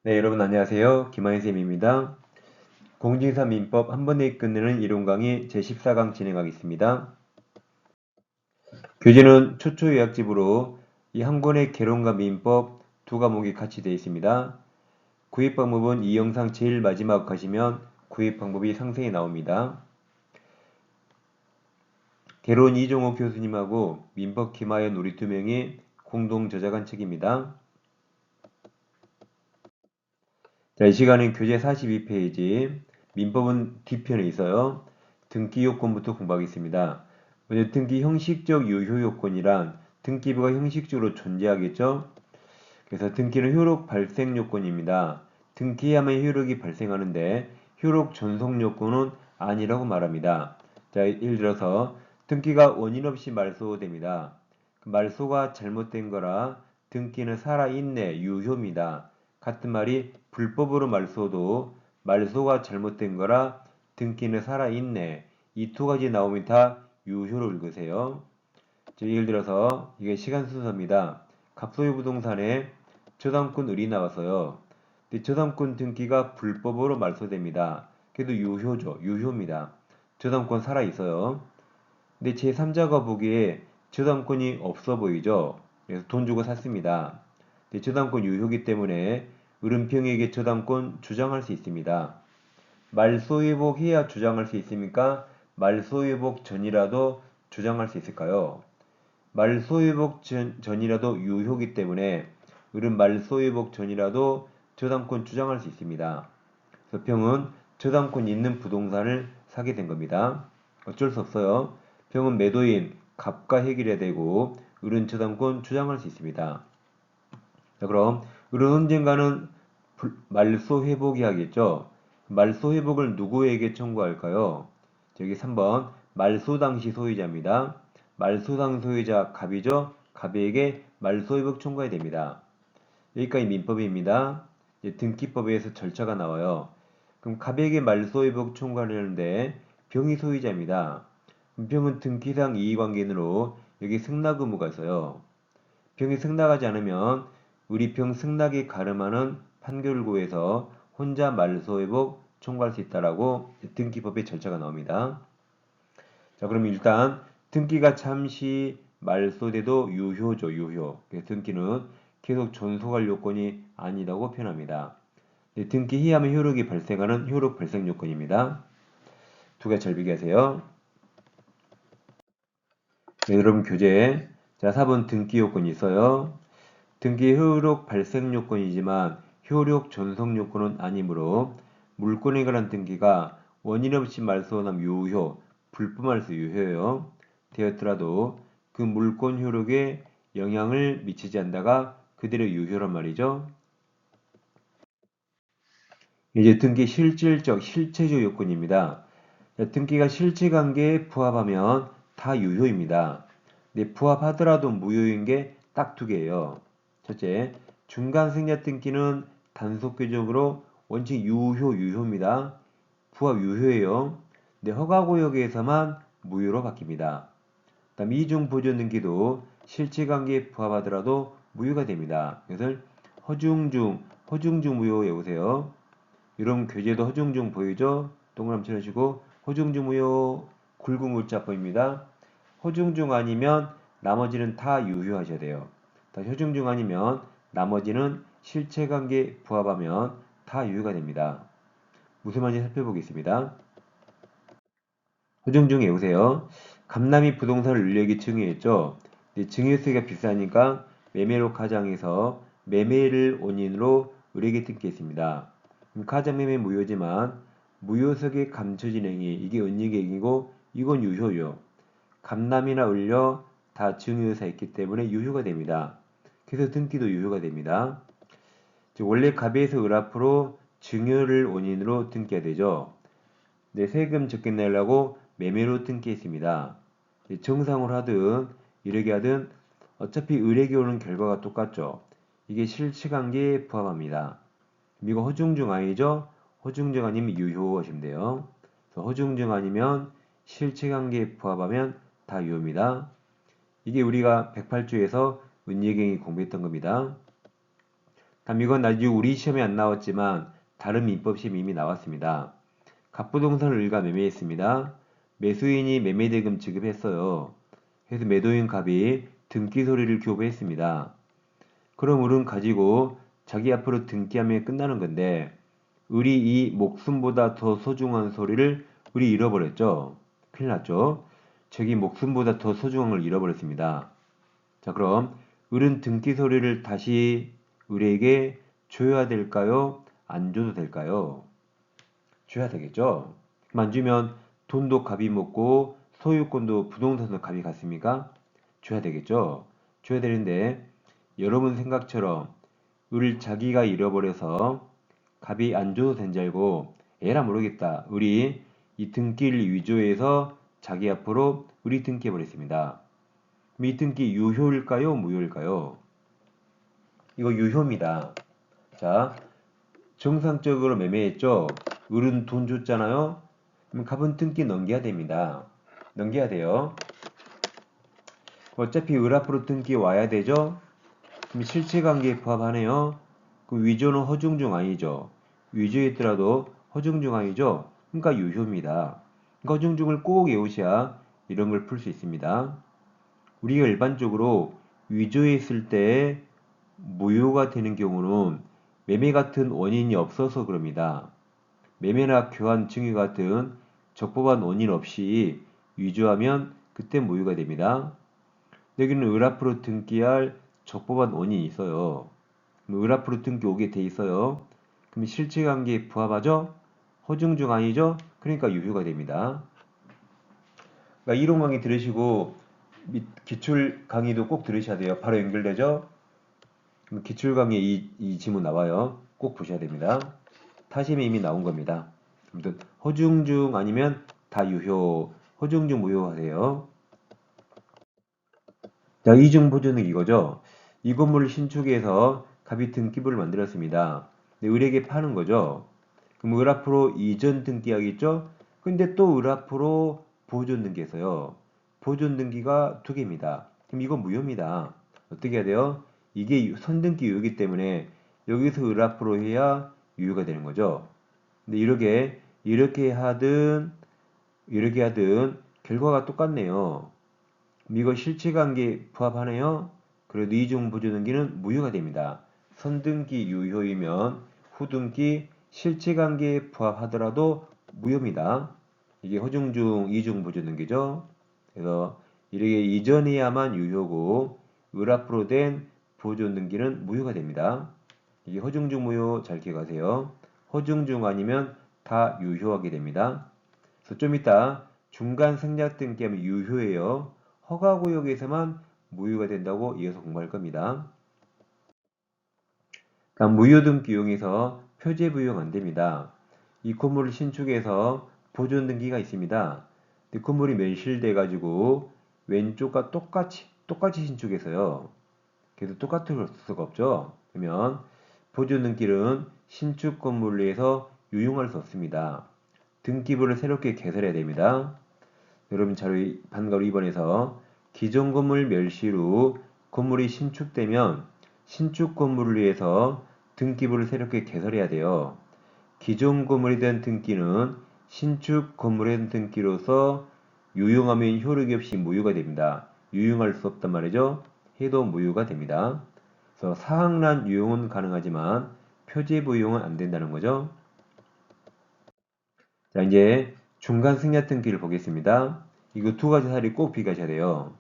네, 여러분 안녕하세요. 김하인 쌤입니다. 공진사 민법 한 번에 끝내는 이론 강의 제14강 진행하겠습니다. 교재는 초초 요약집으로 이 한 권의 개론과 민법 두 과목이 같이 되어 있습니다. 구입 방법은 이 영상 제일 마지막 가시면 구입 방법이 상세히 나옵니다. 개론 이종옥 교수님하고 민법 김하연 우리 두 명이 공동 저작한 책입니다. 자, 이 시간은 교재 42페이지 민법은 뒤편에 있어요. 등기 요건부터 공부하겠습니다. 먼저 등기 형식적 유효 요건이란 등기부가 형식적으로 존재하겠죠. 그래서 등기는 효력 발생 요건입니다. 등기해야만 효력이 발생하는데 효력 전속 요건은 아니라고 말합니다. 자, 예를 들어서 등기가 원인 없이 말소됩니다. 말소가 잘못된 거라 등기는 살아있네 유효입니다. 같은 말이 불법으로 말소도 말소가 잘못된 거라 등기는 살아있네 이 두 가지 나오면 다 유효로 읽으세요. 예를 들어서 이게 시간 순서입니다. 갑소유 부동산에 저당권 을이 나왔어요. 근데 저당권 등기가 불법으로 말소됩니다. 그래도 유효죠. 유효입니다. 저당권 살아있어요. 근데 제3자가 보기에 저당권이 없어 보이죠. 그래서 돈 주고 샀습니다. 근데 저당권 유효기 때문에 을은평에게 저당권 주장할 수 있습니다. 말소회복해야 주장할 수 있습니까? 말소회복 전이라도 주장할 수 있을까요? 말소회복 전이라도 유효기 때문에 을은 말소회복 전이라도 저당권 주장할 수 있습니다. 그래서 평은 저당권 있는 부동산을 사게 된 겁니다. 어쩔 수 없어요. 평은 매도인 갑과 해결해야 되고 을은 저당권 주장할 수 있습니다. 자, 그럼 을은 언젠가는 말소 회복이 하겠죠. 말소 회복을 누구에게 청구할까요? 여기 3번 말소 당시 소유자입니다. 말소 당 소유자 갑이죠. 갑에게 말소 회복 청구해야 됩니다. 여기까지 민법입니다. 등기법에서 절차가 나와요. 그럼 갑에게 말소 회복 청구하려는데 병이 소유자입니다. 병은 등기상 이의관계인으로 여기 승낙 의무가 있어요. 병이 승낙하지 않으면 우리 병 승낙에 가름하는 판결고에서 혼자 말소 회복 청구할 수 있다라고 등기법의 절차가 나옵니다. 자, 그럼 일단 등기가 잠시 말소돼도 유효죠, 유효. 등기는 계속 존속할 요건이 아니라고 표현합니다. 등기해야만 효력이 발생하는 효력 발생 요건입니다. 두 개 잘 비교하세요. 네, 여러분 교재 자 4번 등기 요건이 있어요. 등기 효력 발생 요건이지만 효력 전속 요건은 아니므로 물권에 관한 등기가 원인 없이 말소하면 유효, 불법 말소 유효예요. 되었더라도 그 물권 효력에 영향을 미치지 않다가 그대로 유효란 말이죠. 이제 등기 실질적, 실체적 요건입니다. 등기가 실질관계에 부합하면 다 유효입니다. 근데 부합하더라도 무효인 게 딱 두 개예요. 첫째, 중간생략 등기는 단속규정으로 원칙 유효입니다. 부합 유효예요. 근데 허가구역에서만 무효로 바뀝니다. 다음 이중보존 등기도 실질관계에 부합하더라도 무효가 됩니다. 이것을 허중중 무효 외우세요. 이런 교재도 허중중 보이죠? 동그라미 쳐주시고 허중중 무효 굵은 글자 보입니다. 허중중 아니면 나머지는 다 유효하셔야 돼요. 허중중 아니면 나머지는 실체관계 부합하면 다 유효가 됩니다. 무슨 말인지 살펴보겠습니다. 허중중 외우세요. 감남이 부동산을 을에게 증여했죠. 증여세가 비싸니까 매매로 가장해서 매매를 원인으로 을에게 등기했습니다. 가장매매 무효지만 무효석의 감춰진 행위 이게 은닉행위고 이건 유효요. 감남이나 을려 다 증여사 있기 때문에 유효가 됩니다. 그래서 등기도 유효가 됩니다. 원래 갑에서 을 앞으로 증여를 원인으로 등기해야 되죠. 네, 세금 적게 내려고 매매로 등기했습니다. 정상으로 하든 이렇게 하든 어차피 을에게 오는 결과가 똑같죠. 이게 실체관계에 부합합니다. 이거 허중중 아니죠? 허중중 아니면 유효하시면 돼요. 허중중 아니면 실체관계에 부합하면 다 유효입니다. 이게 우리가 108조에서 은예경이 공부했던 겁니다. 다음 이건 아직 우리 시험에 안 나왔지만 다른 민법 시험에 이미 나왔습니다. 갑부동산을 을과 매매했습니다. 매수인이 매매대금 지급했어요. 그래서 매도인 갑이 등기소리를 교부했습니다. 그럼 을은 가지고 자기 앞으로 등기하면 끝나는 건데 을이 이 목숨보다 더 소중한 소리를 을이 잃어버렸죠. 큰일 났죠. 자기 목숨보다 더 소중한 걸 잃어버렸습니다. 자, 그럼 을은 등기소리를 다시 을에게 줘야 될까요? 안 줘도 될까요? 줘야 되겠죠. 안 주면 돈도 갑이 먹고 소유권도 부동산도 갑이 갔습니까? 줘야 되겠죠. 줘야 되는데 여러분 생각처럼 을 자기가 잃어버려서 갑이 안 줘도 된 줄 알고 에라 모르겠다. 을이 이 등기를 위조해서 자기 앞으로 을이 등기해버렸습니다. 이 등기 유효일까요? 무효일까요? 이거 유효입니다. 자, 정상적으로 매매했죠? 을은 돈 줬잖아요? 그럼 갑은 등기 넘겨야 됩니다. 넘겨야 돼요. 어차피 을 앞으로 등기 와야 되죠? 그럼 실체관계에 부합하네요. 그럼 위조는 허중중 아니죠? 위조했더라도 허중중 아니죠? 그러니까 유효입니다. 허중중을 꼭 외우셔야 이런 걸 풀 수 있습니다. 우리가 일반적으로 위조했을 때 무효가 되는 경우는 매매 같은 원인이 없어서 그럽니다. 매매나 교환, 증여 같은 적법한 원인 없이 위조하면 그때 무효가 됩니다. 여기는 을 앞으로 등기할 적법한 원인이 있어요. 을 앞으로 등기 오게 돼 있어요. 그럼 실체관계에 부합하죠? 허중중 아니죠? 그러니까 유효가 됩니다. 그러니까 이론 강의 들으시고 기출 강의도 꼭 들으셔야 돼요. 바로 연결되죠? 그럼 기출 강의 이 지문 나와요. 꼭 보셔야 됩니다. 타심에 이미 나온 겁니다. 아무튼 허중중 아니면 다 유효, 허중중 무효 하세요. 자, 이중보조는 이거죠. 이 건물을 신축해서 갑이 등기부를 만들었습니다. 을에게 파는 거죠. 그럼 을 앞으로 이전 등기하겠죠? 근데 또 을 앞으로 보존 등기했어요. 보존 등기가 두 개입니다. 그럼 이건 무효입니다. 어떻게 해야 돼요? 이게 선등기 유효이기 때문에 여기서 을 앞으로 해야 유효가 되는 거죠. 근데 이렇게 하든 결과가 똑같네요. 이거 실체관계 부합하네요. 그래도 이중보조등기는 무효가 됩니다. 선등기 유효이면 후등기 실체관계에 부합하더라도 무효입니다. 이게 허중중 이중보조등기죠. 그래서 이렇게 이전해야만 유효고 을 앞으로 된 보존등기는 무효가 됩니다. 이게 허중중 무효 잘 기억하세요. 허중중 아니면 다 유효하게 됩니다. 그래서 좀 이따 중간 생략등기 하면 유효예요. 허가구역에서만 무효가 된다고 이어서 공부할 겁니다. 다음 무효등기 이용해서 표제부용 안됩니다. 이 건물을 신축해서 보존등기가 있습니다. 근데 건물이 멸실돼 가지고 왼쪽과 똑같이 신축해서요. 그래서 똑같을 수가 없죠. 그러면 보존등기는 신축 건물을 위해서 유용할 수 없습니다. 등기부를 새롭게 개설해야 됩니다. 여러분 자료 반가로 2번에서 기존 건물 멸실 후 건물이 신축되면 신축 건물을 위해서 등기부를 새롭게 개설해야 돼요. 기존 건물에 대한 등기는 신축 건물에 대한 등기로서 유용하면 효력이 없이 무효가 됩니다. 유용할 수 없단 말이죠. 해도 무효가 됩니다. 그래서 사항란 유용은 가능하지만 표제부용은 안 된다는 거죠. 자, 이제 중간 승낙 등기를 보겠습니다. 이거 두 가지 사례 꼭 비교하셔야 돼요.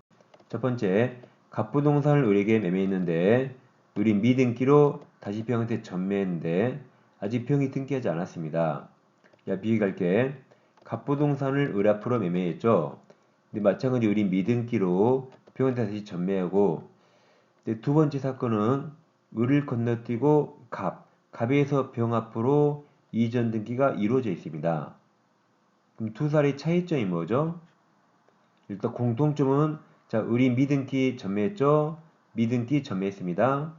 첫 번째, 갑부동산을 을에게 매매했는데 을이 미등기로 다시 병한테 전매했는데 아직 병이 등기하지 않았습니다. 야, 비교할게. 갑부동산을 을 앞으로 매매했죠. 근데 마찬가지로 을이 미등기로 병한테 다시 전매하고 근데 두 번째 사건은 을을 건너뛰고 갑에서 병 앞으로 이전 등기가 이루어져 있습니다. 그럼 두 사례의 차이점이 뭐죠? 일단 공통점은 자, 을이 미등기 전매했죠? 미등기 전매했습니다.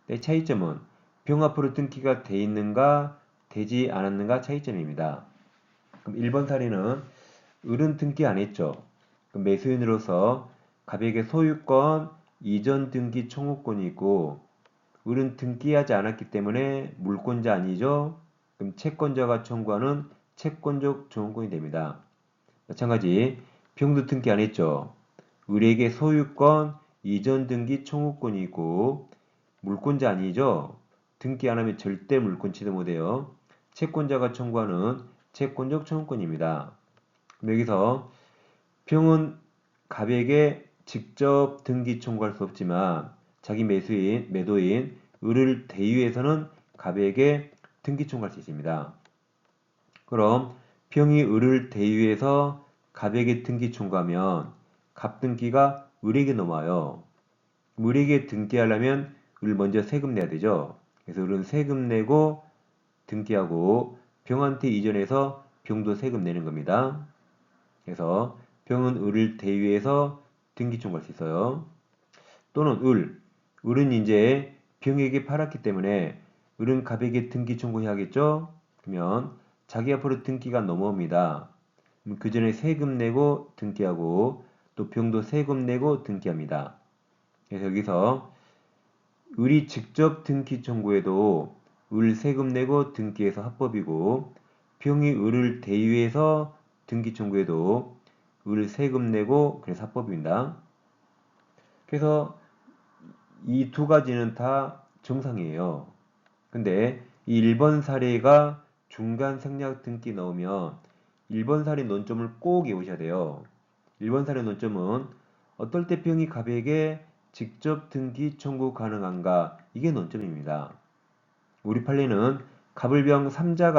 네, 차이점은 병 앞으로 등기가 돼 있는가 되지 않았는가 차이점입니다. 그럼 1번 사례는 을은 등기 안 했죠. 그럼 매수인으로서 갑에게 소유권 이전 등기 청구권이 있고 을은 등기하지 않았기 때문에 물권자 아니죠? 그럼 채권자가 청구하는 채권적 정원권이 됩니다. 마찬가지 병도 등기 안 했죠? 을에게 소유권, 이전 등기 청구권이 있고 물권자 아니죠? 등기 안 하면 절대 물권 취득 못해요. 채권자가 청구하는 채권적 청구권입니다. 여기서 병은 갑에게 직접 등기 청구할 수 없지만 자기 매도인 을을 대유해서는 갑에게 등기 청구할 수 있습니다. 그럼 병이 을을 대유해서 갑에게 등기 청구하면 갑 등기가 을에게 넘어와요. 을에게 등기하려면 을 먼저 세금 내야 되죠. 그래서 을은 세금 내고 등기하고 병한테 이전해서 병도 세금 내는 겁니다. 그래서 병은 을을 대유해서 등기 청구할 수 있어요. 또는 을은 이제 병에게 팔았기 때문에 을은 갑에게 등기 청구해야겠죠? 그러면 자기 앞으로 등기가 넘어옵니다. 그 전에 세금 내고 등기하고 또 병도 세금 내고 등기합니다. 그래서 여기서 을이 직접 등기 청구해도 을 세금 내고 등기해서 합법이고 병이 을을 대유해서 등기 청구해도 을 세금 내고 그래서 합법입니다. 그래서 이 두 가지는 다 정상이에요. 근데 이 1번 사례가 중간 생략 등기 넣으면 1번 사례 논점을 꼭 외우셔야 돼요. 1번 사례 논점은 어떨 때 병이 갑에게 직접 등기 청구 가능한가? 이게 논점입니다. 우리 판례는 갑을병 3자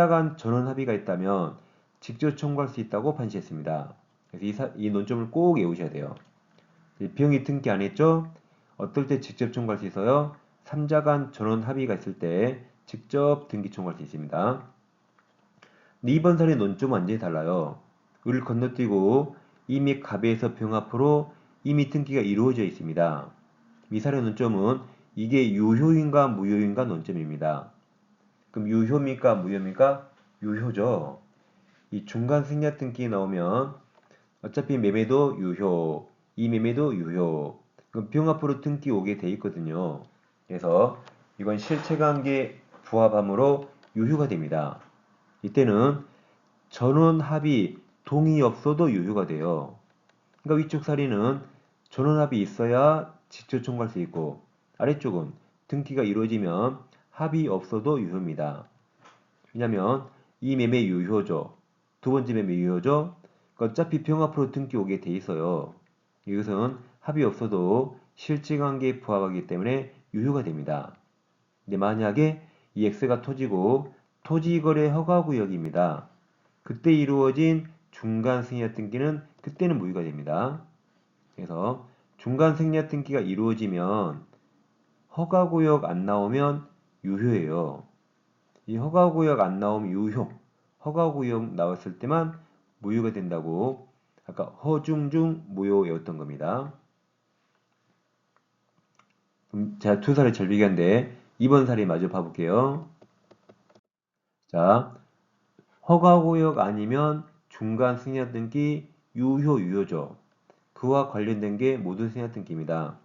간 전원 합의가 있다면 직접 청구할 수 있다고 판시했습니다. 그래서 이 논점을 꼭 외우셔야 돼요. 병이 등기 안 했죠? 어떨 때 직접 청구할 수 있어요? 3자 간 전원 합의가 있을 때 직접 등기 청구할 수 있습니다. 근데 이번 사례 논점은 완전히 달라요. 을 건너뛰고 이미 갑에서 병 앞으로 이미 등기가 이루어져 있습니다. 이 사례 논점은 이게 유효인가 무효인가 논점입니다. 그럼 유효입니까 무효입니까? 유효죠. 이 중간 생략 등기 나오면 어차피 매매도 유효, 이 매매도 유효. 그럼 병 앞으로 등기 오게 돼 있거든요. 그래서 이건 실체관계 부합함으로 유효가 됩니다. 이때는 전원 합의 동의 없어도 유효가 돼요. 그러니까 위쪽 사례는 전원 합의 있어야 직접 청구할 수 있고 아래쪽은 등기가 이루어지면 합의 없어도 유효입니다. 왜냐하면 이 매매 유효죠. 두 번째 매매 유효죠. 어차피 병 앞으로 등기 오게 돼 있어요. 이것은 합의 없어도 실질관계에 부합하기 때문에 유효가 됩니다. 근데 만약에 이 X가 토지고 토지거래 허가구역입니다. 그때 이루어진 중간 생략 등기는 그때는 무효가 됩니다. 그래서 중간 생략 등기가 이루어지면 허가구역 안 나오면 유효예요. 이 허가구역 안 나오면 유효. 허가구역 나왔을 때만 무효가 된다고 아까 허중중 무효 외웠던 겁니다. 자, 두 사례 절비기한데 2번 사례 마저 봐볼게요. 자, 허가구역 아니면 중간 승낙 등기 유효죠. 그와 관련된 게 모든 승낙 등기입니다.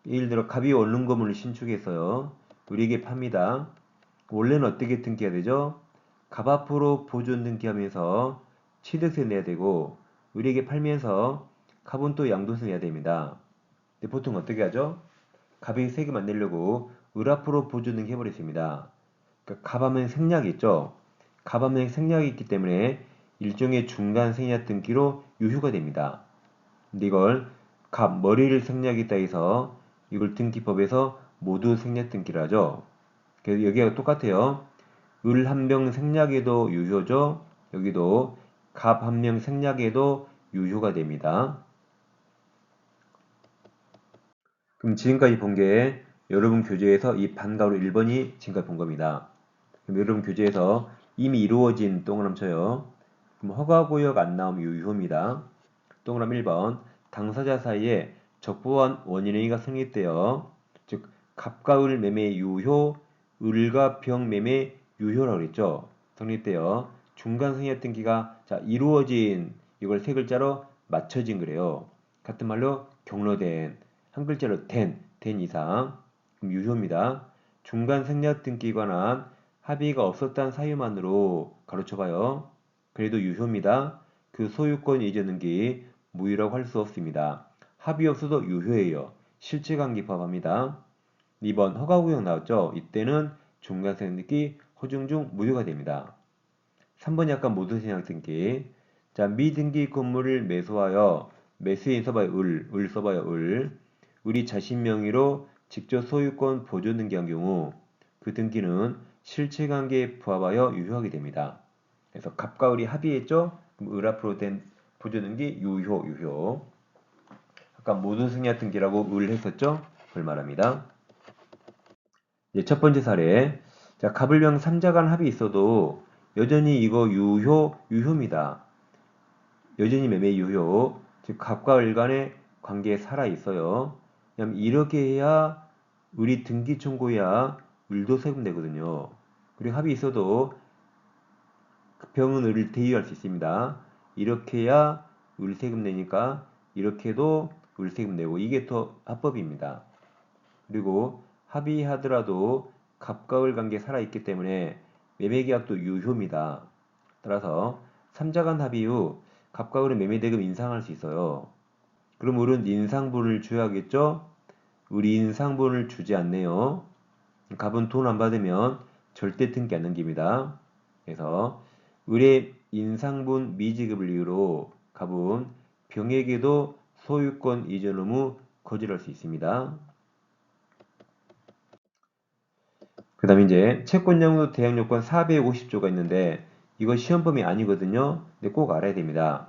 예를 들어 갑이 원룸 건물을 신축했어요. 우리에게 팝니다. 원래는 어떻게 등기해야 되죠? 갑 앞으로 보존 등기하면서 취득세 내야 되고 우리에게 팔면서 갑은 또 양도세 내야 됩니다. 근데 보통 어떻게 하죠? 갑이 세금 안 내려고 을 앞으로 보존 등기 해버렸습니다. 그러니까 갑하면 생략이 있죠? 갑하면 생략이 있기 때문에 일종의 중간 생략 등기로 유효가 됩니다. 근데 이걸 갑 머리를 생략했다 해서 이걸 등기법에서 모두 생략 등기를 하죠. 그래서 여기가 똑같아요. 을 한 명 생략에도 유효죠. 여기도 갑 한 명 생략에도 유효가 됩니다. 그럼 지금까지 본 게 여러분 교재에서 이 반가로 1번이 지금까지 본 겁니다. 그럼 여러분 교재에서 이미 이루어진 동그라미 쳐요. 그럼 허가구역 안 나오면 유효입니다. 동그라미 1번 당사자 사이에 적부한 원인행위가 성립되어 즉 갑과 을 매매 유효, 을과 병 매매 유효라고 그랬죠. 성립되어 중간 승낙 등기가 자 이루어진 이걸 세 글자로 맞춰진 그래요. 같은 말로 경로된 한 글자로 된 이상 그럼 유효입니다. 중간 생략 등기에 관한 합의가 없었다는 사유만으로 가로쳐봐요. 그래도 유효입니다. 그 소유권 이전 등기 무효라고 할 수 없습니다. 합의 없어도 유효해요. 실체관계 포함합니다. 2번 허가구역 나왔죠? 이때는 중간 생략 등기 허중 중 무효가 됩니다. 3번 약간 모두 생략 등기. 자, 미등기 건물을 매수하여 매수인 써봐요. 을 써봐요. 을이 자신 명의로 직접 소유권 보존 등기한 경우 그 등기는 실체관계에 부합하여 유효하게 됩니다. 그래서 갑과 을이 합의했죠? 그럼 을 앞으로 된 보존 등기 유효. 아까 모두 생략 등기라고 을 했었죠? 그걸 말합니다. 이제 첫 번째 사례. 자, 갑을명 3자 간 합이 있어도 여전히 이거 유효입니다. 여전히 매매 유효. 즉 갑과 을 간의 관계에 살아 있어요. 그럼 이렇게 해야 을이 등기 청구해야 을도 세금 내거든요. 그리고 합이 있어도 병은 을을 대위할 수 있습니다. 이렇게 해야 을 세금 내니까 이렇게 해도 을 세금 내고 이게 더 합법입니다. 그리고 합의하더라도 갑과 을 관계 살아있기 때문에 매매계약도 유효입니다. 따라서 3자 간 합의 후 갑과 을은 매매대금 인상할 수 있어요. 그럼 을은 인상분을 줘야겠죠? 을이 인상분을 주지 않네요. 갑은 돈 안 받으면 절대 등기 안 넘깁니다. 그래서 을의 인상분 미지급을 이유로 갑은 병에게도 소유권 이전 의무 거절할 수 있습니다. 그 다음에 이제 채권양도 대항요건 450조가 있는데 이거 시험범위 아니거든요. 근데 꼭 알아야 됩니다.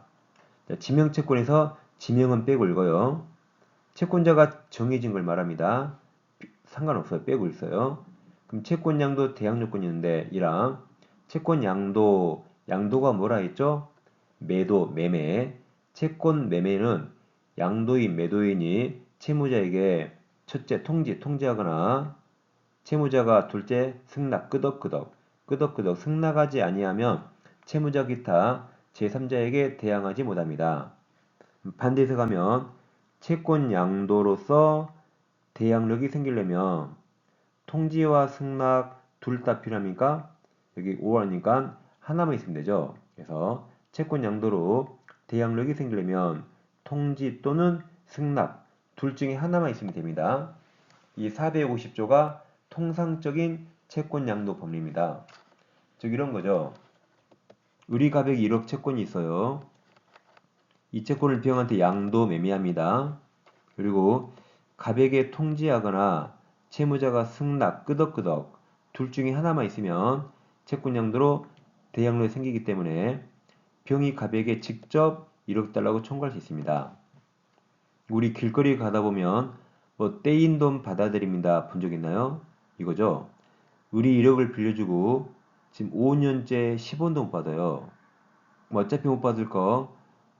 자, 지명채권에서 지명은 빼고 읽어요. 채권자가 정해진 걸 말합니다. 상관없어요. 빼고 있어요. 그럼 채권양도 대항요건이 있는데 이랑 양도가 뭐라 했죠? 매도, 매매. 채권 매매는 양도인, 매도인이 채무자에게 첫째 통지하거나 채무자가 둘째 승낙 끄덕끄덕 승낙하지 아니하면 채무자 기타 제3자에게 대항하지 못합니다. 반대해서 가면 채권 양도로서 대항력이 생기려면 통지와 승낙 둘 다 필요합니까? 여기 5하니까 하나만 있으면 되죠. 그래서 채권 양도로 대항력이 생기려면 통지 또는 승낙 둘 중에 하나만 있으면 됩니다. 이 450조가 통상적인 채권 양도 법리입니다. 즉 이런 거죠. 을이 갑에게 1억 채권이 있어요. 이 채권을 B형한테 양도 매매합니다. 그리고 갑에게 통지하거나 채무자가 승낙 끄덕끄덕 둘 중에 하나만 있으면 채권 양도로 대양로에 생기기 때문에 병이 갑에게 직접 1억 달라고 청구할 수 있습니다. 우리 길거리 가다 보면 뭐 떼인 돈 받아들입니다. 본 적 있나요? 이거죠. 을이 1억을 빌려주고 지금 5년째 10원도 못 받아요. 뭐 어차피 못 받을 거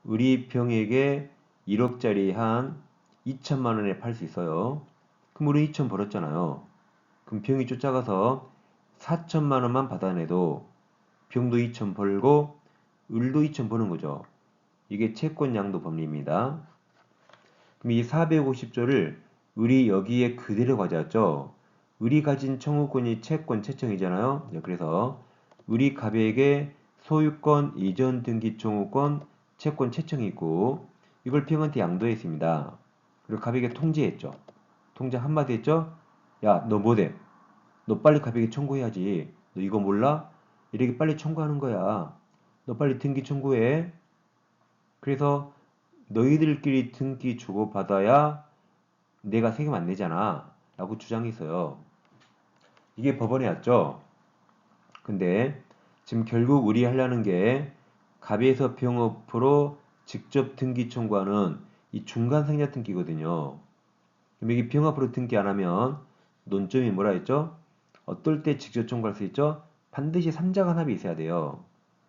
을이 병에게 1억짜리 한 2천만 원에 팔 수 있어요. 그럼 우리 2천 벌었잖아요. 그럼 병이 쫓아가서 4천만 원만 받아내도 병도 2천 벌고 을도 2천 버는 거죠. 이게 채권 양도 법리입니다. 그럼 이 450조를 을이 여기에 그대로 가져왔죠. 을이 가진 청구권이 채권 채청이잖아요. 그래서 을이 갑에게 소유권 이전 등기 청구권 채권 채청이 있고 이걸 병한테 양도했습니다. 그리고 갑에게 통지했죠. 통지 한마디 했죠. 야, 너 뭐래? 너 빨리 갑에게 청구해야지. 너 이거 몰라? 이렇게 빨리 청구하는 거야. 너 빨리 등기 청구해. 그래서 너희들끼리 등기 주고받아야 내가 세금 안 내잖아. 라고 주장했어요. 이게 법원에 왔죠. 근데 지금 결국 우리 하려는 게 갑에서 병업으로 직접 등기 청구하는 이 중간 생략 등기거든요. 그럼 이게 병업으로 등기 안 하면 논점이 뭐라 했죠? 어떨 때 직접 청구할 수 있죠? 반드시 3자 간 합이 있어야 돼요.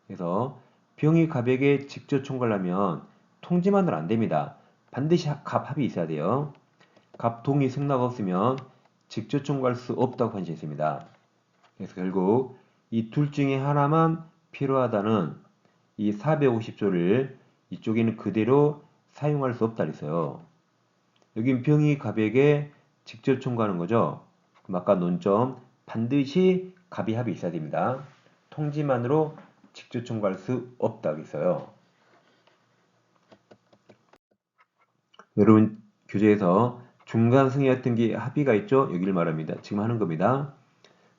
그래서 병이 갑에게 직접 청구하려면 통지만으로 안 됩니다. 반드시 갑 합이 있어야 돼요. 갑 동의 승낙 없으면 직접 청구할 수 없다고 판시했습니다. 그래서 결국 이 둘 중에 하나만 필요하다는 이 450조를 이쪽에는 그대로 사용할 수 없다 그랬어요. 여긴 병이 갑에게 직접 청구하는 거죠. 그럼 아까 논점 반드시 갑이 합이 있어야 됩니다. 통지만으로 직접 청구할 수 없다고 있어요. 여러분 교재에서 중간 승인할 등기 합의가 있죠? 여기를 말합니다. 지금 하는 겁니다.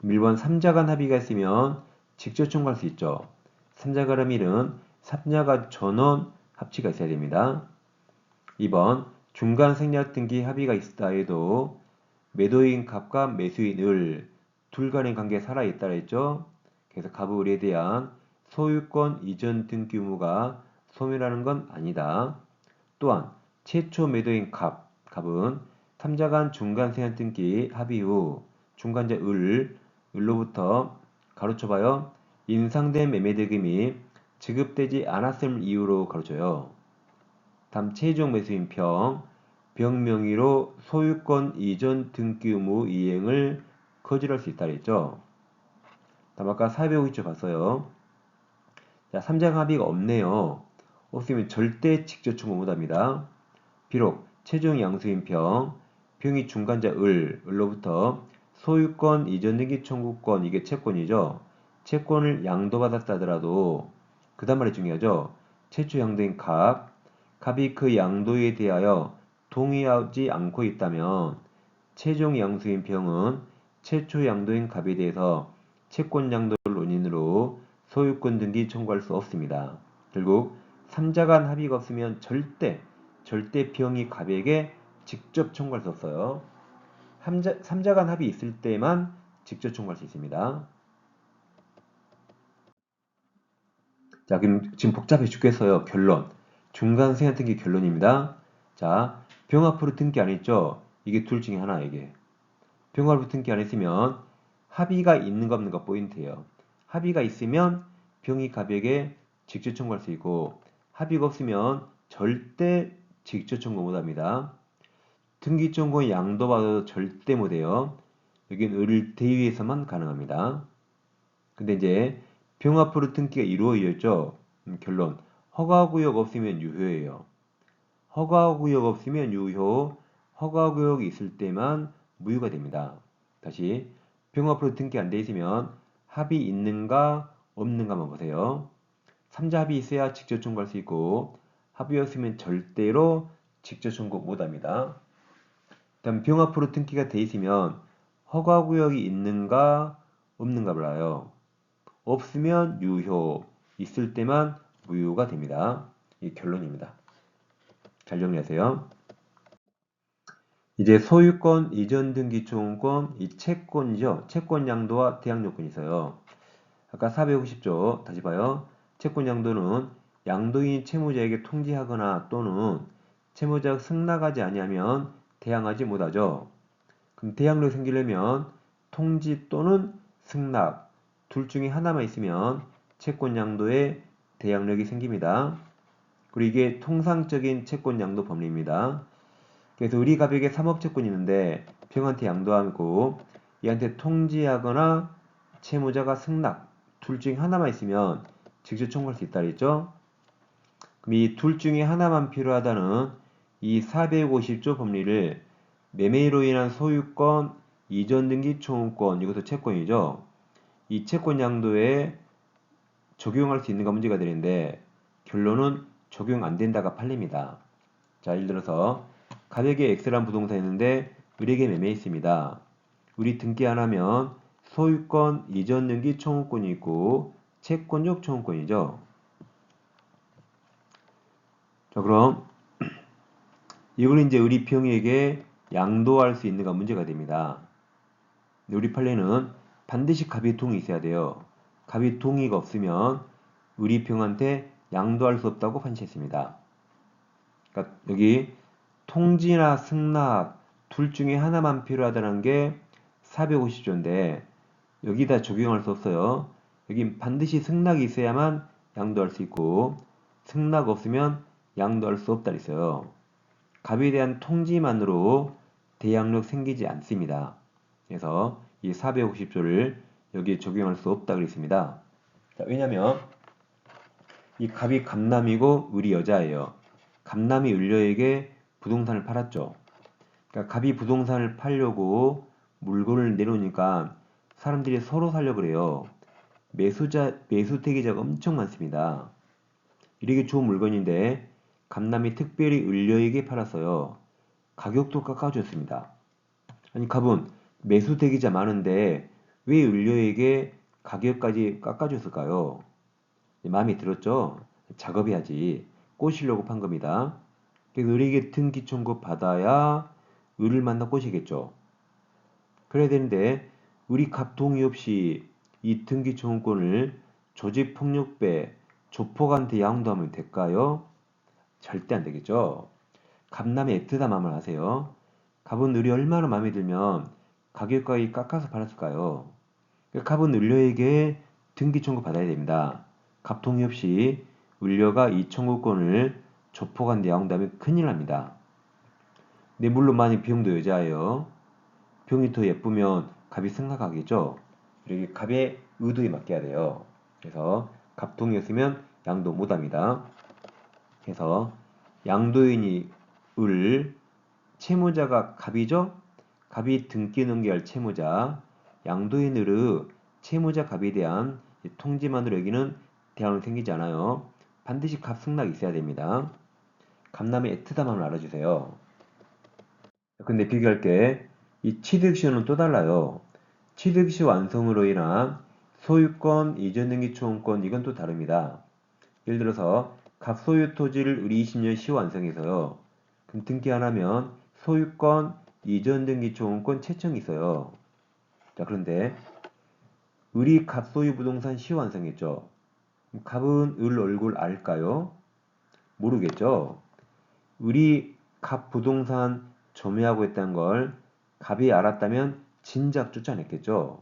1번 3자간 합의가 있으면 직접 청구할 수 있죠. 3자간 합의는 3자간 전원 합치가 있어야 됩니다. 2번 중간 승인할 등기 합의가 있다 해도 매도인 갑과 매수인 을 둘 간의 관계가 살아있다 했죠. 그래서 갑의 을에 대한 소유권 이전 등기 의무가 소멸하는 건 아니다. 또한 최초 매도인 갑은 3자간 중간 승인 등기 합의 후 중간자 을로부터 가로쳐봐요. 인상된 매매대금이 지급되지 않았음을 이유로 가로쳐요. 다음 최종 매수인 병 명의로 소유권 이전 등기 의무 이행을 거절할 수 있다 그랬죠. 다음 아까 450조 봤어요. 자, 3장 합의가 없네요. 없으면 절대 직접 청구 못합니다. 비록 최종 양수인 병이 중간자 을로부터 소유권 이전 등기 청구권, 이게 채권이죠. 채권을 양도받았다 하더라도 그 다음 말이 중요하죠. 최초 양도인 갑이 그 양도에 대하여 동의하지 않고 있다면 최종 양수인 병은 최초 양도인 갑에 대해서 채권 양도를 원인으로 소유권 등기 청구할 수 없습니다. 결국 3자간 합의가 없으면 절대 병이 갑에게 직접 청구할 수 없어요. 3자간 합의 있을 때만 직접 청구할 수 있습니다. 자, 그럼 지금 복잡해 죽겠어요. 결론. 중간 승인 등기 결론입니다. 자, 병 앞으로 등기 안 했죠? 이게 둘 중에 하나, 이게. 병 앞으로 등기 안 했으면 합의가 있는가 없는가 포인트예요. 합의가 있으면 병이 갑에게 직접 청구할 수 있고, 합의가 없으면 절대 직접 청구 못합니다. 등기 청구 양도받아도 절대 못해요. 여기는 을 대위에서만 가능합니다. 근데 이제 병 앞으로 등기가 이루어졌죠. 결론. 허가구역 없으면 유효예요. 허가구역 없으면 유효, 허가구역이 있을 때만 무효가 됩니다. 다시 병 앞으로 등기 안 돼 있으면 합의 있는가 없는가만 보세요. 3자 합의 있어야 직접 청구할 수 있고 합의 없으면 절대로 직접 청구 못합니다. 다음 병 앞으로 등기가 돼 있으면 허가구역이 있는가 없는가 몰라요. 없으면 유효, 있을 때만 무효가 됩니다. 이 결론입니다. 잘 정리하세요. 이제 소유권 이전 등기 청구권, 이 채권이죠. 채권 양도와 대항 요건이 있어요. 아까 450조 다시 봐요. 채권 양도는 양도인이 채무자에게 통지하거나 또는 채무자가 승낙하지 아니하면 대항하지 못하죠. 그럼 대항력이 생기려면 통지 또는 승낙 둘 중에 하나만 있으면 채권 양도에 대항력이 생깁니다. 그리고 이게 통상적인 채권 양도 법리입니다. 그래서 우리 갑에게 3억 채권이 있는데 병한테 양도하고 얘한테 통지하거나 채무자가 승낙 둘 중에 하나만 있으면 직접 청구할 수 있다 그랬죠. 그럼 이 둘 중에 하나만 필요하다는 이 450조 법리를 매매로 인한 소유권 이전 등기 청구권, 이것도 채권이죠. 이 채권 양도에 적용할 수 있는가 문제가 되는데 결론은 적용 안 된다가 판례입니다. 자, 예를 들어서 갑에게 X라는 부동산이 있는데 을에게 매매했습니다. 을이 등기 안 하면 소유권 이전 등기 청구권이 있고 채권적 청구권이죠. 자, 그럼 이걸 이제 을이 병에게 양도할 수 있는가 문제가 됩니다. 우리 판례는 반드시 갑이 동의 있어야 돼요. 갑이 동의가 없으면 을이 병한테 양도할 수 없다고 판시했습니다. 그러니까 여기 통지나 승낙 둘 중에 하나만 필요하다는 게 450조인데 여기다 적용할 수 없어요. 여기 반드시 승낙이 있어야만 양도할 수 있고 승낙 없으면 양도할 수 없다 그랬어요. 갑에 대한 통지만으로 대항력 생기지 않습니다. 그래서 이 450조를 여기에 적용할 수 없다 그랬습니다. 자, 왜냐면 이 갑이 갑남이고 을이 여자예요. 갑남이 을녀에게 부동산을 팔았죠. 그러니까 갑이 부동산을 팔려고 물건을 내놓으니까 사람들이 서로 사려고 그래요. 매수 대기자가 엄청 많습니다. 이렇게 좋은 물건인데 갑남이 특별히 을려에게 팔았어요. 가격도 깎아줬습니다. 아니 갑은 매수 대기자 많은데 왜 을려에게 가격까지 깎아줬을까요? 마음에 들었죠? 작업해야지. 꼬시려고 판 겁니다. 그래서 을에게 등기 청구 받아야 을을 만나 꼬시겠죠. 그래야 되는데 을이 갑 동의 없이 이 등기 청구권을 조직폭력배, 조폭한테 양도하면 될까요? 절대 안 되겠죠. 갑남이 애틋한 마음을 하세요. 갑은 을이 얼마나 마음에 들면 가격까지 깎아서 팔았을까요? 갑은 을려에게 등기 청구 받아야 됩니다. 갑 동의 없이 을려가 이 청구권을 조폭한테 양도하면 큰일 납니다. 네, 물론 만약 병도 여자예요. 병이 더 예쁘면 갑이 승낙하겠죠. 이렇게 갑의 의도에 맡겨야 돼요. 그래서 갑 동의 없으면 양도 못합니다. 그래서 양도인이 을, 채무자가 갑이죠. 갑이 등기 넘겨야 채무자, 양도인 을의 채무자 갑에 대한 통지만으로 여기는 대항은 생기지 않아요. 반드시 갑 승낙이 있어야 됩니다. 갑남의 애틋함을 알아주세요. 근데 비교할게. 이 취득시효는 또 달라요. 취득시 완성으로 인한 소유권, 이전 등기 초원권 이건 또 다릅니다. 예를 들어서 갑 소유 토지를 을이 20년 시효 완성해서요. 그럼 등기 안 하면 소유권, 이전 등기 초원권 채청이 있어요. 자, 그런데 을이 갑 소유 부동산 시효 완성했죠. 그럼 갑은 을 얼굴 알까요? 모르겠죠. 을이 갑 부동산 점유하고 있다는 걸 갑이 알았다면 진작 쫓아냈겠죠.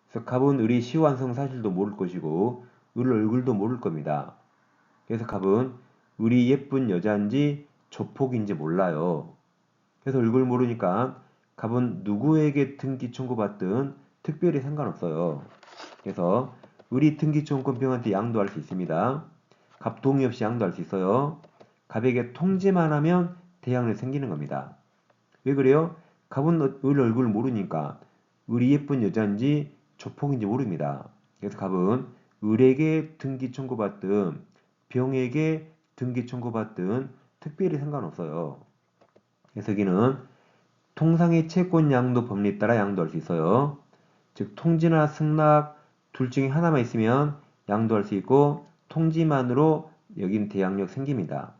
그래서 갑은 을이 시효 완성 사실도 모를 것이고 을 얼굴도 모를 겁니다. 그래서 갑은 을이 예쁜 여자인지 조폭인지 몰라요. 그래서 얼굴 모르니까 갑은 누구에게 등기 청구받든 특별히 상관없어요. 그래서 을이 등기 청구권 병한테 양도할 수 있습니다. 갑 동의 없이 양도할 수 있어요. 갑에게 통지만 하면 대항이 생기는 겁니다. 왜 그래요? 갑은 을 얼굴을 모르니까 을이 예쁜 여자인지 조폭인지 모릅니다. 그래서 갑은 을에게 등기 청구받든 병에게 등기 청구받든 특별히 상관없어요. 그래서 여기는 통상의 채권 양도 법리에 따라 양도할 수 있어요. 즉 통지나 승낙 둘 중에 하나만 있으면 양도할 수 있고 통지만으로 여긴 대항력 생깁니다.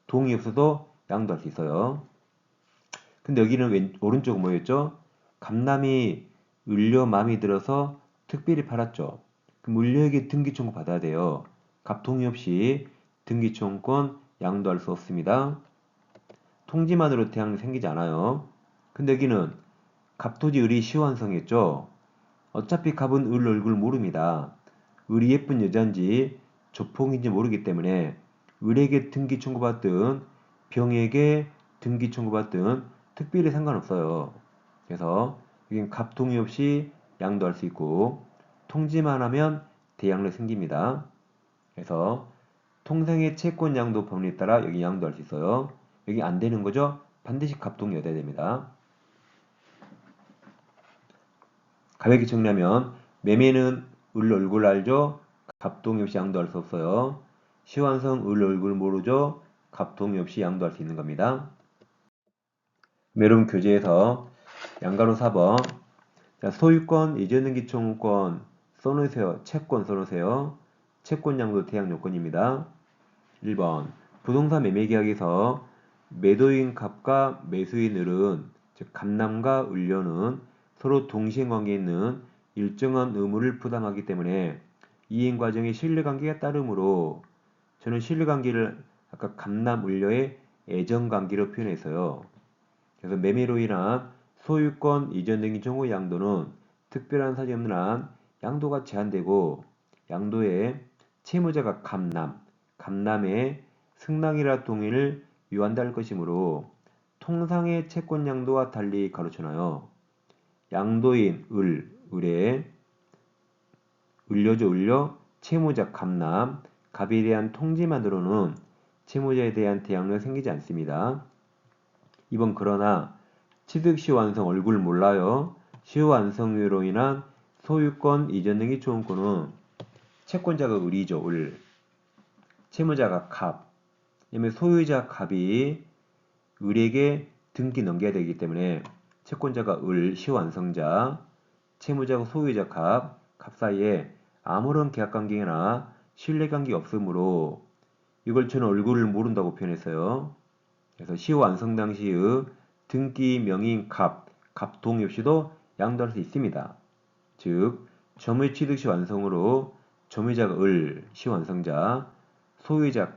동의 없어도 양도할 수 있어요. 근데 여기는 오른쪽은 뭐였죠? 갑남이 을려 마음에 들어서 특별히 팔았죠. 그럼 을려에게 등기 청구 받아야 돼요. 갑 동의 없이 등기 청구권 양도할 수 없습니다. 통지만으로 대항력 생기지 않아요. 근데 여기는 갑토지 을이 시효완성했죠. 어차피 갑은 을 얼굴 모릅니다. 을이 예쁜 여잔지 조폭인지 모르기 때문에 을에게 등기 청구받든 병에게 등기 청구받든 특별히 상관없어요. 그래서 여긴 갑 동의 없이 양도할 수 있고 통지만 하면 대양력 생깁니다. 그래서 통상의 채권 양도 법리에 따라 여기 양도할 수 있어요. 여기 안 되는 거죠? 반드시 갑 동의여야 됩니다. 가볍게 정리하면 매매는 을 얼굴 알죠? 갑 동의 없이 양도할 수 없어요. 시완성 을 얼굴 모르죠? 갑 동의 없이 양도할 수 있는 겁니다. 여러분 교재에서 양가로 4번 소유권, 이전등기 청구권 써놓으세요. 채권 써놓으세요. 채권 양도 대항 요건입니다. 1번 부동산 매매계약에서 매도인 갑과 매수인 을은 즉 갑남과 을려는 서로 동시행관계에 있는 일정한 의무를 부담하기 때문에 이행과정에 신뢰관계가 따르므로 저는 신뢰관계를 아까 갑남 을려의 애정관계로 표현했어요. 그래서 매매로 인한 소유권 이전 등기 청구 양도는 특별한 사정이 없는 한 양도가 제한되고 양도에 채무자가 갑남의 승낙이라 동의를 요한다 할 것이므로 통상의 채권 양도와 달리 가르쳐놔요. 양도인 을에 을려죠 을려 채무자 갑남 갑에 대한 통지만으로는 채무자에 대한 대항력이 생기지 않습니다. 2번 그러나 취득시 완성 얼굴 몰라요. 시효 완성으로 인한 소유권 이전 등기 초용권은 채권자가 을이죠. 을. 채무자가 갑. 왜냐면 소유자 갑이 을에게 등기 넘겨야 되기 때문에 채권자가 을, 시효 완성자, 채무자가 소유자 갑 사이에 아무런 계약관계나 신뢰관계 없으므로 이걸 저는 얼굴을 모른다고 표현했어요. 그래서 시효 완성 당시의 등기 명의인 갑 동의 없이도 양도할 수 있습니다. 즉, 점의 취득시 완성으로 점유자가 을, 시효 완성자, 소유자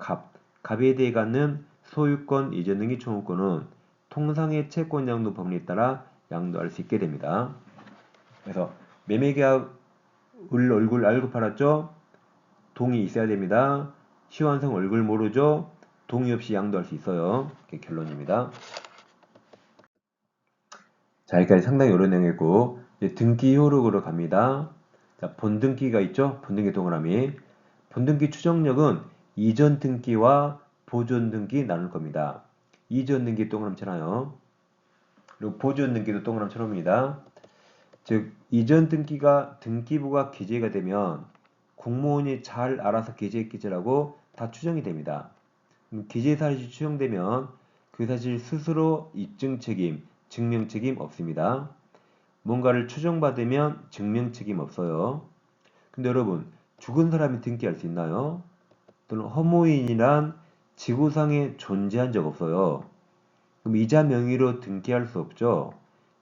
갑에 대해 갖는 소유권 이전 등기 청구권은 통상의 채권 양도 법리에 따라 양도할 수 있게 됩니다. 그래서 매매계약 을 얼굴 알고 팔았죠? 동의 있어야 됩니다. 시효완성 얼굴 모르죠? 동의 없이 양도할 수 있어요. 이게 결론입니다. 자, 여기까지 상당히 오랜 내용이고 이제 등기 효력으로 갑니다. 자, 본등기가 있죠? 본등기 동그라미. 본등기 추정력은 이전 등기와 보존 등기 나눌 겁니다. 이전 등기 동그라미잖아요. 그리고 보존 등기도 동그라미처럼입니다. 즉, 이전 등기가 등기부가 기재가 되면 공무원이 잘 알아서 기재했기지라고 다 추정이 됩니다. 기재 사실이 추정되면 그 사실 스스로 입증 책임, 증명 책임 없습니다. 뭔가를 추정받으면 증명 책임 없어요. 근데 여러분, 죽은 사람이 등기할 수 있나요? 또는 허무인이란 지구상에 존재한 적 없어요. 그럼 이자 명의로 등기할 수 없죠.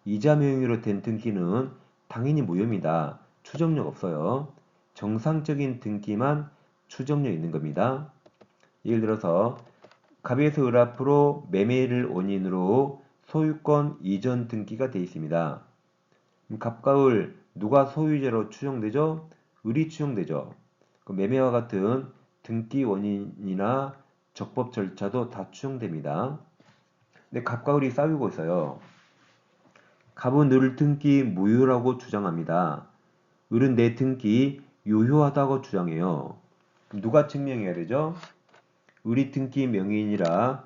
이자 명의로 된 등기는 당연히 무효입니다. 추정력 없어요. 정상적인 등기만 추정력 있는 겁니다. 예를 들어서 갑에서 을 앞으로 매매를 원인으로 소유권 이전 등기가 되어 있습니다. 갑과 을 누가 소유자로 추정되죠? 을이 추정되죠. 매매와 같은 등기 원인이나 적법 절차도 다 추정됩니다. 근데 갑과 을이 싸우고 있어요. 갑은 을 등기 무효라고 주장합니다. 을은 내 등기 유효하다고 주장해요. 그럼 누가 증명해야 되죠? 을이 등기 명의인이라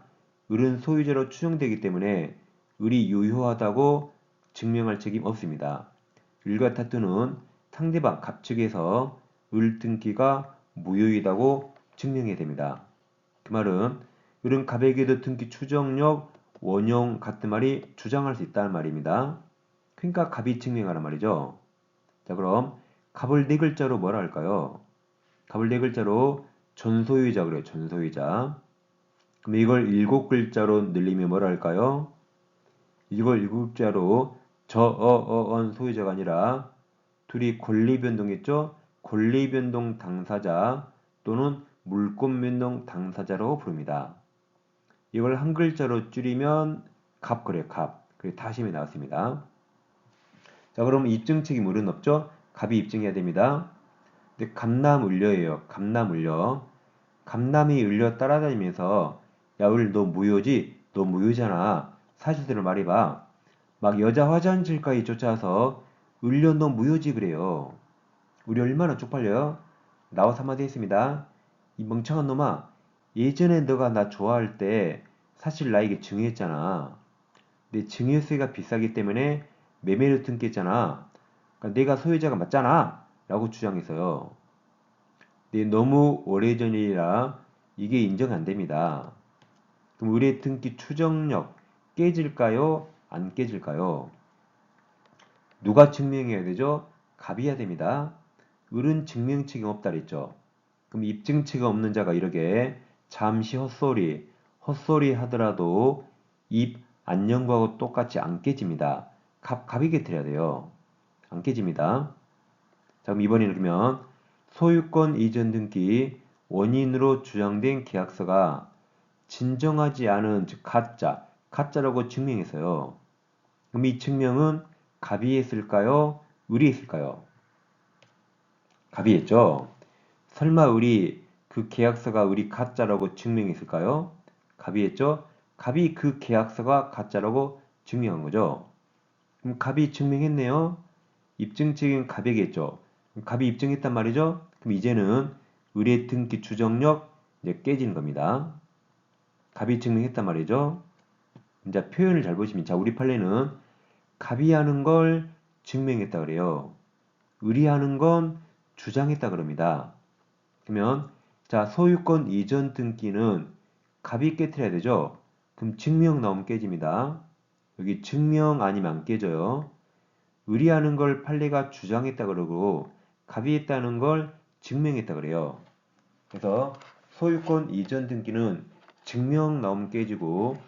을은 소유자로 추정되기 때문에 을이 유효하다고 증명할 책임 없습니다. 을과 다투는 상대방 갑 측에서 을 등기가 무효이다고 증명해야 됩니다. 그 말은 을은 갑에게도 등기 추정력, 원용 같은 말이 주장할 수 있다는 말입니다. 그러니까 갑이 증명하란 말이죠. 자, 그럼 갑을 네 글자로 뭐라 할까요? 갑을 네 글자로 전소유자 그래요. 전소유자. 그럼 이걸 일곱 글자로 늘리면 뭐라 할까요? 이걸 일곱 글자로 저어언 소유자가 아니라 둘이 권리변동했죠? 권리변동 당사자 또는 물권변동 당사자라고 부릅니다. 이걸 한 글자로 줄이면 갑 그래요. 갑. 그래 다시미 나왔습니다. 자, 그럼 입증 책임 을은 없죠? 갑이 입증해야 됩니다. 근데 갑남을려예요. 갑남을려. 갑남이 을려 따라다니면서 야, 을 너 무효지? 너 무효잖아. 사실대로 말해봐. 막 여자 화장실까지 쫓아와서 을려 너 무효지 그래요. 우리 얼마나 쪽팔려요? 나와서 한마디 했습니다. 이 멍청한 놈아. 예전에 너가 나 좋아할 때 사실 나에게 증여했잖아. 내 증여세가 비싸기 때문에 매매를 등기했잖아. 그러니까 내가 소유자가 맞잖아. 라고 주장했어요. 근데 너무 오래전이라 이게 인정 안 됩니다. 그럼 의뢰 등기 추정력 깨질까요? 안 깨질까요? 누가 증명해야 되죠? 갑이 해야 됩니다. 을은 증명 책임 없다 그랬죠. 그럼 입증치가 없는 자가 이렇게 잠시 헛소리 하더라도 입 안녕과하고 똑같이 안 깨집니다. 갑이 깨트려야 돼요. 안 깨집니다. 자, 그럼 이번에는 그러면 소유권 이전 등기 원인으로 주장된 계약서가 진정하지 않은 즉 가짜라고 증명했어요. 그럼 이 증명은 갑이 했을까요? 을이 했을까요? 갑이 했죠. 설마 을이 그 계약서가 을이 가짜라고 증명했을까요? 갑이 했죠. 갑이 그 계약서가 가짜라고 증명한 거죠. 그럼 갑이 증명했네요. 입증 책임 갑에게겠죠. 갑이 입증했단 말이죠. 그럼 이제는 의뢰 등기 추정력 이제 깨지는 겁니다. 갑이 증명했단 말이죠. 이제 표현을 잘 보시면 자, 우리 판례는 갑이 하는 걸 증명했다 그래요. 의뢰하는 건 주장했다 그럽니다. 그러면 자, 소유권 이전 등기는 갑이 깨트려야 되죠. 그럼 증명 나오면 깨집니다. 여기 증명 아니면 안 깨져요. 의뢰하는 걸 판례가 주장했다 그러고 갑이 했다는 걸 증명했다 그래요. 그래서 소유권 이전 등기는 증명 나오면 깨지고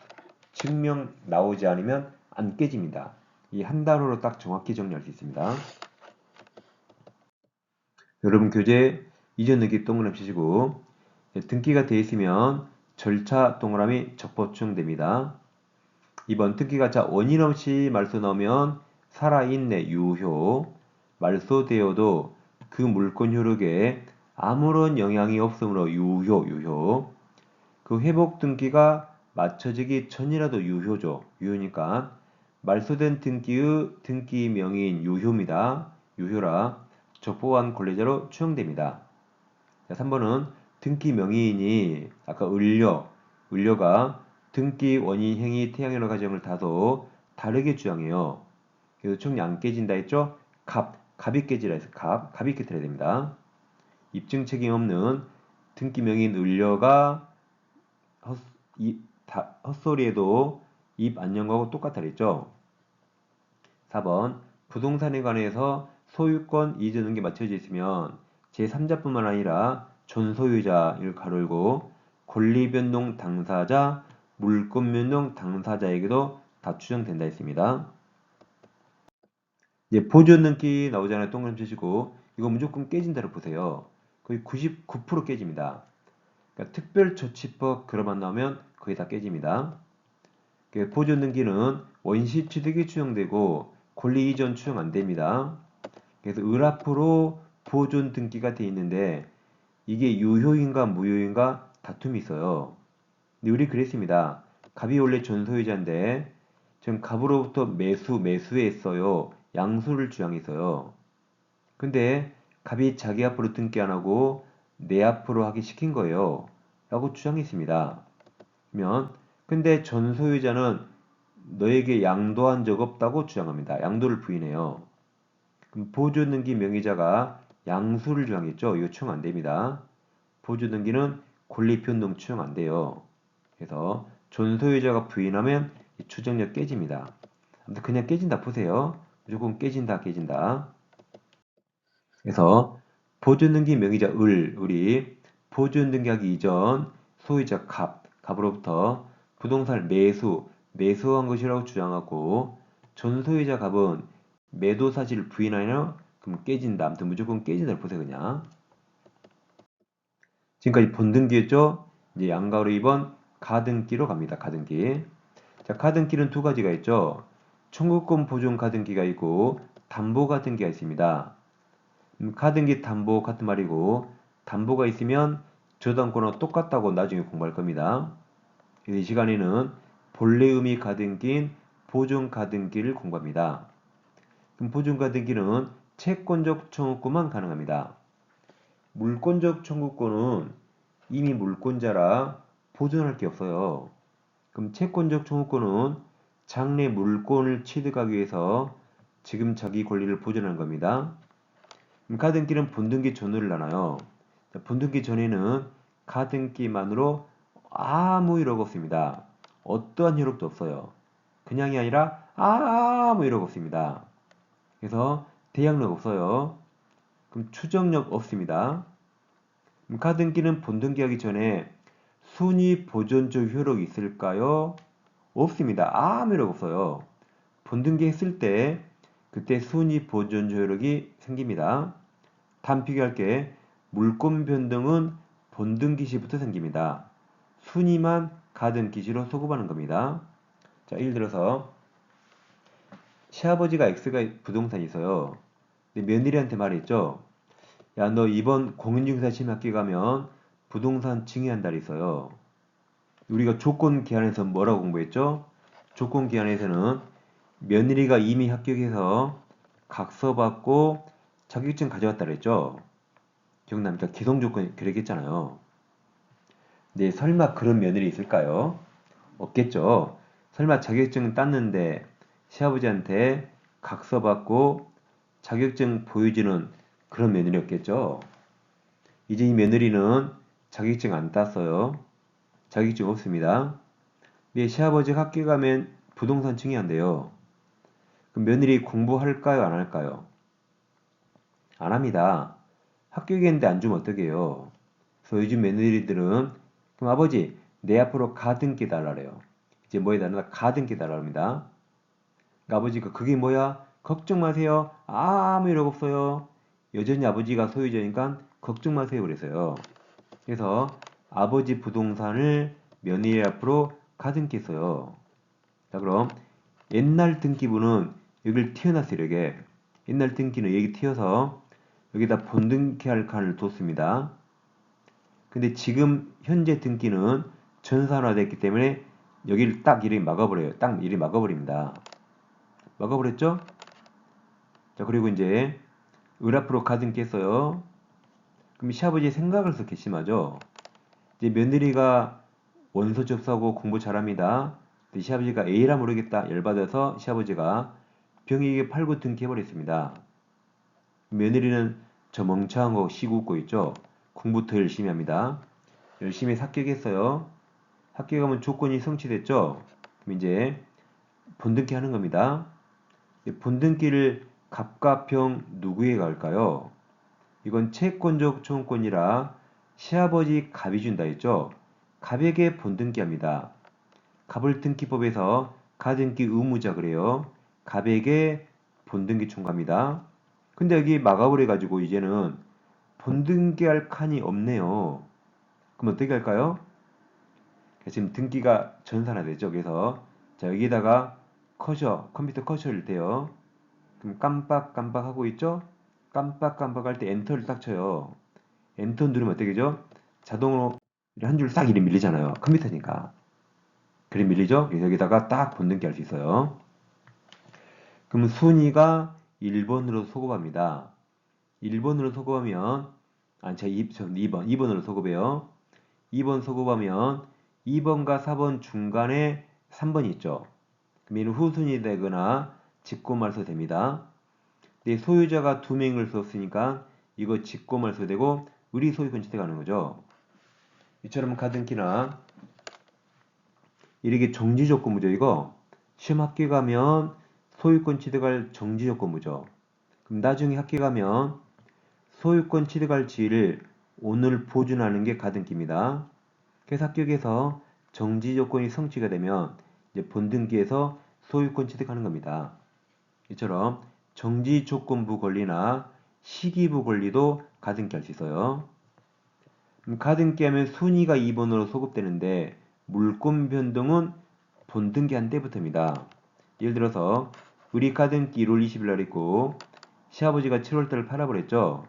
증명 나오지 않으면 안 깨집니다. 이 한 단어로 딱 정확히 정리할 수 있습니다. 여러분 교재 이전 등기 동그라미 치시고 등기가 되어 있으면 절차 동그라미 적보충됩니다. 2번 등기가 자 원인 없이 말소 나오면 살아있네 유효 말소되어도 그 물권 효력에 아무런 영향이 없으므로 유효 그 회복 등기가 맞춰지기 전이라도 유효죠. 유효니까 말소된 등기의 등기 명의인 유효입니다. 유효라 적법한 권리자로 추정됩니다. 자, 3번은 등기 명의인이 아까 을려가 등기 원인 행위 태양연화 과정을 다소 다르게 주장해요. 그래서 총이 안 깨진다 했죠? 갑이 깨지라 해서 갑이 깨트려야 됩니다. 입증 책임 없는 등기 명의인 을려가 헛소리에도 입 안 연거하고 똑같다 그랬죠? 4번 부동산에 관해서 소유권 이전 등기 맞춰져 있으면 제3자뿐만 아니라 전소유자를 가르고 권리변동 당사자, 물권변동 당사자에게도 다 추정된다 했습니다. 이제 보존 등기 나오잖아요. 동그라미 치시고 이거 무조건 깨진다를 보세요. 거의 99% 깨집니다. 그러니까 특별조치법 그러만 나오면 거의 다 깨집니다. 보존 등기는 원시 취득이 추정되고 권리 이전 추정 안 됩니다. 그래서 을 앞으로 보존 등기가 돼 있는데 이게 유효인가 무효인가 다툼이 있어요. 근데 우리 그랬습니다. 갑이 원래 전소유자인데 지금 갑으로부터 매수했어요. 양수를 주장했어요. 근데 갑이 자기 앞으로 등기 안 하고 내 앞으로 하기 시킨 거예요. 라고 주장했습니다. 그러면 근데 전소유자는 너에게 양도한 적 없다고 주장합니다. 양도를 부인해요. 그럼 보존등기 명의자가 양수를 주장했죠. 이거 추정 안 됩니다. 보존등기는 권리변동 추정 안 돼요. 그래서 전소유자가 부인하면 추정력 깨집니다. 아무튼 그냥 깨진다 보세요. 무조건 깨진다. 그래서 보존등기 명의자 을이 보존등기하기 이전 소유자 갑으로부터 부동산을 매수한 것이라고 주장하고 전소유자 갑은 매도 사실을 부인하여 그럼 깨진다. 아무튼 무조건 깨진다를 보세요 그냥. 지금까지 본등기였죠. 이제 양가로 2번 가등기로 갑니다. 가등기. 자, 가등기는 두 가지가 있죠. 청구권 보존 가등기가 있고 담보 가등기가 있습니다. 가등기 담보 같은 말이고 담보가 있으면 저당권하고 똑같다고 나중에 공부할 겁니다. 이 시간에는 본래 의미 가등기인 보존 가등기를 공부합니다. 그럼 보존 가등기는 채권적 청구권만 가능합니다. 물권적 청구권은 이미 물권자라 보존할 게 없어요. 그럼 채권적 청구권은 장래 물권을 취득하기 위해서 지금 자기 권리를 보존하는 겁니다. 가등기는 본등기 전후를 나눠요. 본등기 전에는 가등기만으로 아무 효력 없습니다. 어떠한 효력도 없어요. 그냥이 아니라 아무 효력 없습니다. 그래서 대항력 없어요. 그럼 추정력 없습니다. 가등기는 본등기하기 전에 순위 보존적 효력이 있을까요? 없습니다. 아무 효력 없어요. 본등기 했을 때 그때 순위 보존적 효력이 생깁니다. 다음 비교할게 물권 변동은 본등기 시부터 생깁니다. 순위만 가등기 시로 소급하는 겁니다. 자, 예를 들어서 시아버지가 X가 부동산이 있어요. 근데 며느리한테 말했죠. 야, 너 이번 공인중개사 시험 학기 가면 부동산 증여한다 있어요. 우리가 조건 기한에서 뭐라고 공부했죠? 조건 기한에서는 며느리가 이미 합격해서 각서 받고 자격증 가져왔다 그랬죠? 기억납니까? 기성 조건 그렇게 했잖아요. 근데 설마 그런 며느리 있을까요? 없겠죠. 설마 자격증 땄는데 시아버지한테 각서 받고 자격증 보여주는 그런 며느리였겠죠. 이제 이 며느리는 자격증 안 땄어요. 자격증 없습니다. 근데 시아버지가 학교 가면 부동산 증여한대요. 그럼 며느리 공부할까요? 안 할까요? 안 합니다. 학교 가는데 안 주면 어떡해요? 그래서 요즘 며느리들은 그럼 아버지 내 앞으로 가등기 달라래요. 이제 뭐 해달라? 가등기 달랍니다. 그러니까 아버지가 그게 뭐야? 걱정 마세요. 아무 일 없어요. 여전히 아버지가 소유자니까 걱정 마세요 그래서요. 그래서 아버지 부동산을 며느리 앞으로 가등기 써요. 자 그럼 옛날 등기부는 여기를 튀어놨어요. 이렇게 옛날 등기는 여기 튀어서 여기다 본등기할 칸을 뒀습니다. 근데 지금 현재 등기는 전산화됐기 때문에 여기를 딱 이렇게 막아버려요. 딱 이렇게 막아버립니다. 막아버렸죠? 자 그리고 이제 을 앞으로 가등기 했어요. 그럼 시아버지 생각을 더 괘씸하죠. 이제 며느리가 원서 접수하고 공부 잘합니다. 근데 시아버지가 A라 모르겠다 열받아서 시아버지가 병에게 팔고 등기해버렸습니다. 며느리는 저 멍청한 거 시고 웃고 있죠. 공부 더 열심히 합니다. 열심히 합격했어요. 합격하면 조건이 성취됐죠. 그럼 이제 본등기 하는 겁니다. 본등기를 갑과 병 누구에게 갈까요? 이건 채권적 초용권이라 시아버지 갑이 준다 했죠. 갑에게 본등기 합니다. 갑을 등기법에서 가등기 의무자 그래요. 갑에게 본등기 청구합니다. 근데 여기 막아버려 가지고 이제는 본등기할 칸이 없네요. 그럼 어떻게 할까요? 지금 등기가 전산화되죠. 그래서 자 여기다가 컴퓨터 커셔를 대요. 그럼 깜빡깜빡 하고 있죠? 깜빡깜빡 할 때 엔터를 딱 쳐요. 엔터 누르면 어떻게 되죠? 자동으로 한 줄 싹 이리 밀리잖아요. 컴퓨터니까. 그래 밀리죠? 그래서 여기다가 딱 본등기 할 수 있어요. 그럼 순위가 1번으로 소급합니다. 1번으로 소급하면 제가 2번으로 소급해요. 2번 소급하면 2번과 4번 중간에 3번이 있죠. 그럼 얘는 후순위 되거나 직고말소 됩니다. 근데 소유자가 2명을 썼으니까 이거 직고말소 되고 우리 소유권 취득하는 거죠. 이처럼 가등기나 이렇게 정지조건부죠. 이거 시험 합격하면 소유권 취득할 정지조건부죠. 그럼 나중에 합격하면 소유권 취득할 지위를 오늘 보존하는 게 가등기입니다. 그래서 합격해서 정지조건이 성취가 되면 이제 본등기에서 소유권 취득하는 겁니다. 이처럼 정지조건부 권리나 시기부 권리도 가등기 할 수 있어요. 가등기 하면 순위가 2번으로 소급되는데 물권 변동은 본등기한 때부터입니다. 예를 들어서 우리 가등기 1월 20일 날 있고 시아버지가 7월 달을 팔아버렸죠.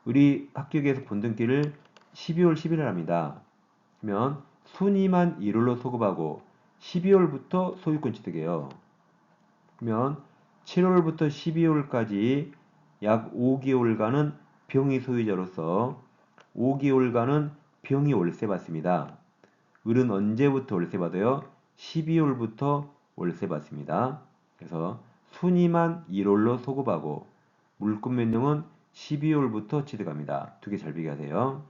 우리 합격해서 본등기를 12월 10일 날 합니다. 그러면 순위만 1월로 소급하고 12월부터 소유권 취득해요. 그러면 7월부터 12월까지 약 5개월간은 병이 소유자로서 5개월간은 병이 월세 받습니다. 을은 언제부터 월세 받아요? 12월부터 월세 받습니다. 그래서 순위만 1월로 소급하고 물권 변동은 12월부터 취득합니다. 두 개 잘 비교하세요.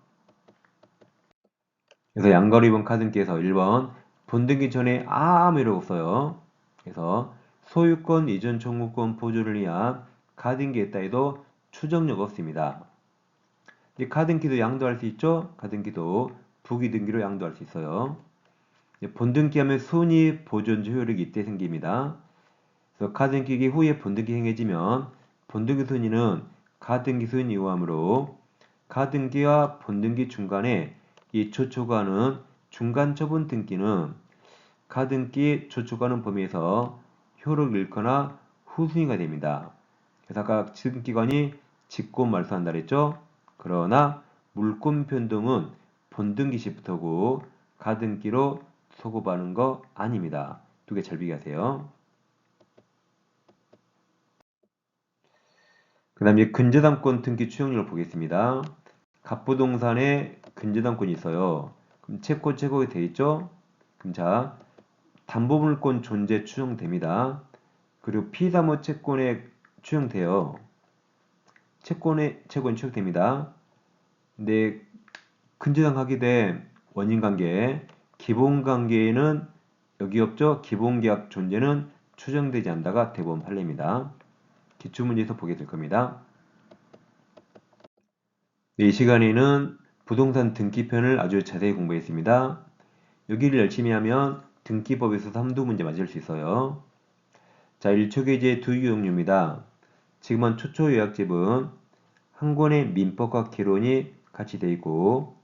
그래서 양가로 2번 카등기에서 1번 본등기 전에 아무 일 없어요. 그래서 소유권 이전 청구권 보존을 위한 카등기 했다 해도 추정력 없습니다. 이 카등기도 양도할 수 있죠? 카등기도 부기등기로 양도할 수 있어요. 본등기 하면 순위 보존 효력이 이때 생깁니다. 그래서 카등기 후에 본등기 행해지면 본등기 순위는 가등기 순위 요함으로 가등기와 본등기 중간에 이 초초가는 중간 처분 등기는 가등기 초초가는 범위에서 효력을 잃거나 후순위가 됩니다. 그래서 아까 등기관이 직권 말소한다 그랬죠? 그러나 물권 변동은 본등기 시부터고 가등기로 소급하는 거 아닙니다. 두 개 잘 비교하세요. 그 다음에 근저당권 등기 추정률을 보겠습니다. 갑부동산에 근저당권이 있어요. 그럼 채권 최고에 돼 있죠? 그럼 자, 담보물권 존재 추정됩니다. 그리고 피담보 채권에 추정돼요. 채권이 취득됩니다. 근데 근저당하게 된 원인 관계, 기본 관계에는 여기 없죠? 기본 계약 존재는 추정되지 않다가 대법원 판례입니다. 기출문제에서 보게 될 겁니다. 이 시간에는 부동산 등기편을 아주 자세히 공부했습니다. 여기를 열심히 하면 등기법에서 한두 문제 맞을 수 있어요. 자, 1초계제 두유형류입니다. 지금은 초초요약집은 한 권의 민법과 개론이 같이 되어 있고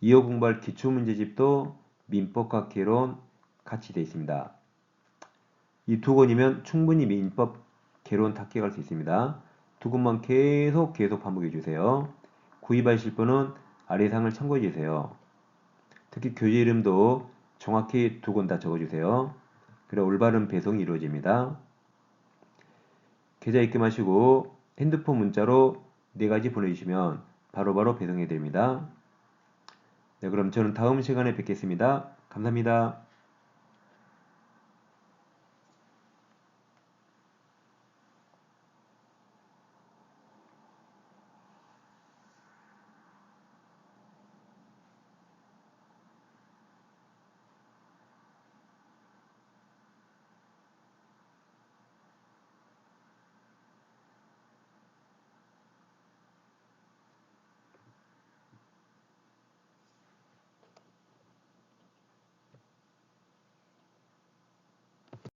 이어 공부할 기출문제집도 민법과 개론 같이 되어 있습니다. 이 두 권이면 충분히 민법, 개론 다 깨갈 수 있습니다. 두 권만 계속 반복해 주세요. 구입하실 분은 아래 상을 참고해 주세요. 특히 교재 이름도 정확히 두 권 다 적어주세요. 그래 올바른 배송이 이루어집니다. 계좌 입금하시고 핸드폰 문자로 4가지 보내주시면 바로바로 배송해 드립니다. 네, 그럼 저는 다음 시간에 뵙겠습니다. 감사합니다.